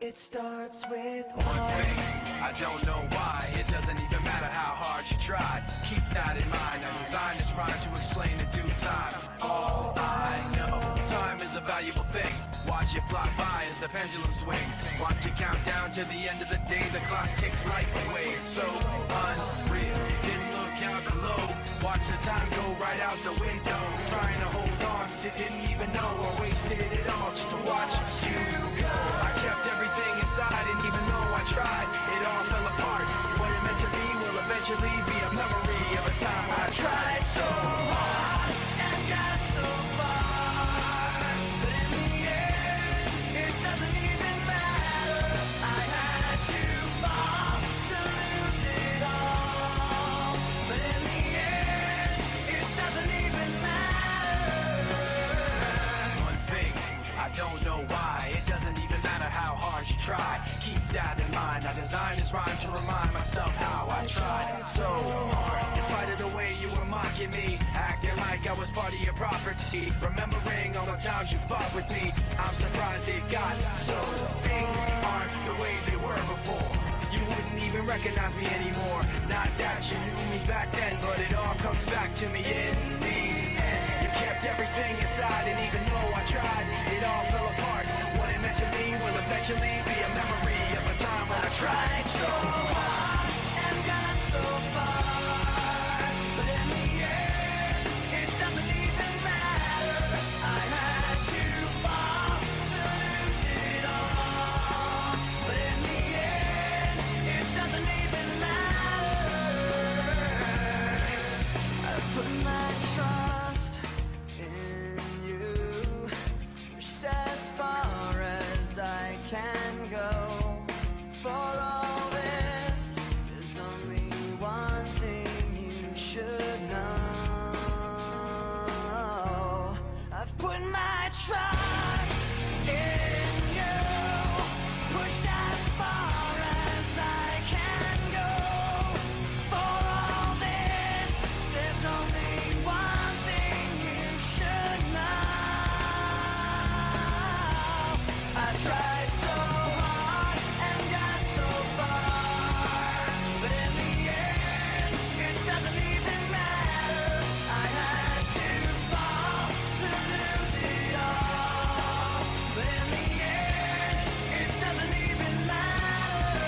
It starts with one thing. I don't know why. It doesn't even matter how hard you try. Keep that in mind. I designed this rhyme to explain in due time. All I know, time is a valuable thing. Watch it fly by as the pendulum swings. Watch it count down to the end of the day. The clock takes life away. It's so unreal. Didn't look out below. Watch the time go right out the window. Trying to hold on to didn't even know or wasted it all just to watch you go. I kept everything inside, and even though I tried, it all fell apart. What it meant to be will eventually be a memory of a time when I tried so hard and got so far. But in the end, it doesn't even matter. I had to fall to lose it all. But in the end, it doesn't even matter. One thing, I don't know why. It doesn't even matter how hard you try. Keep that in mind. I designed this rhyme to remind myself how I tried so hard. In spite of the way you were mocking me, acting like I was part of your property, remembering all the times you fought with me, I'm surprised it got so. Things aren't the way they were before. You wouldn't even recognize me anymore. Not that you knew me back then, but it all comes back to me in the end. You kept everything inside, and even though I tried, it all fell apart. What it meant to me will eventually be a memory of a time when I tried so hard and got so far. But in the end, it doesn't even matter. I had to fall to lose it all. But in the end, it doesn't even matter. I put my trust in you, pushed as far as I can go. For all this, there's only one thing you should know. I've put my trust in you, pushed as far as I can go. For all this, there's only one thing you should know. I tried so hard and got so far, but in the end, it doesn't even matter. I had to fall to lose it all, but in the end, it doesn't even matter.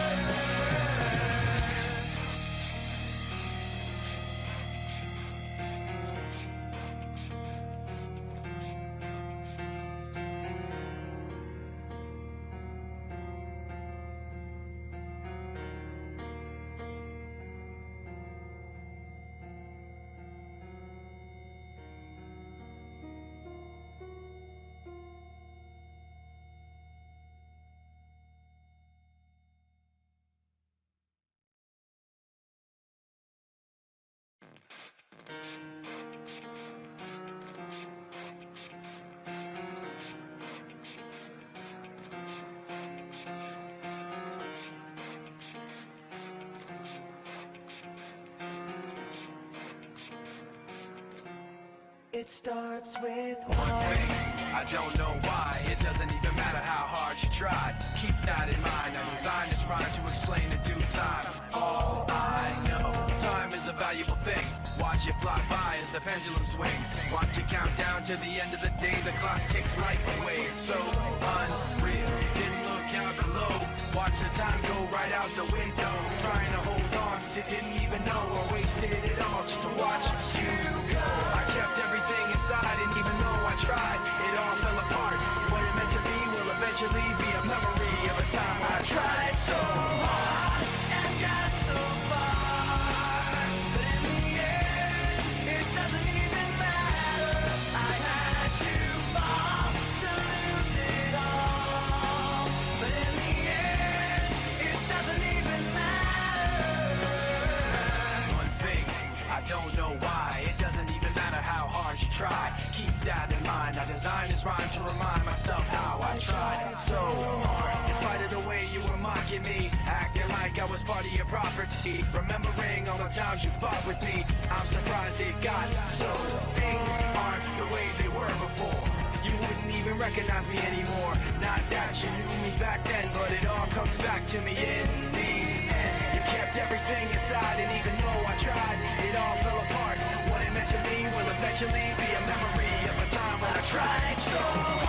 It starts with One thing, I don't know why. It doesn't even matter how hard you try. Keep that in mind. I designed this rhyme to explain in due time. All I know, time is a valuable thing. Watch it fly by as the pendulum swings. Watch it count down to the end of the day. The clock takes life away. It's so unreal. Didn't look out below. Watch the time go right out the window. Trying to hold on to didn't even know or wasted it all just to watch you go. I kept everything inside, and even though I tried, it all fell apart. What it meant to be will eventually be a memory of a time when I tried so hard and got so far. But in the end, it doesn't even matter. I had to fall to lose it all. But in the end, it doesn't even matter. One thing, I don't know why. It doesn't even matter how hard you try. Keep that in mind. I designed this rhyme to remind myself how I tried so hard. In spite of the way you were mocking me, acting like I was part of your property, remembering all the times you fought with me, I'm surprised it got so. Things aren't the way they were before. You wouldn't even recognize me anymore. Not that you knew me back then, but it all to me in the end. You kept everything inside, and even though I tried, it all fell apart. What it meant to me will eventually be a memory of a time when I tried so hard.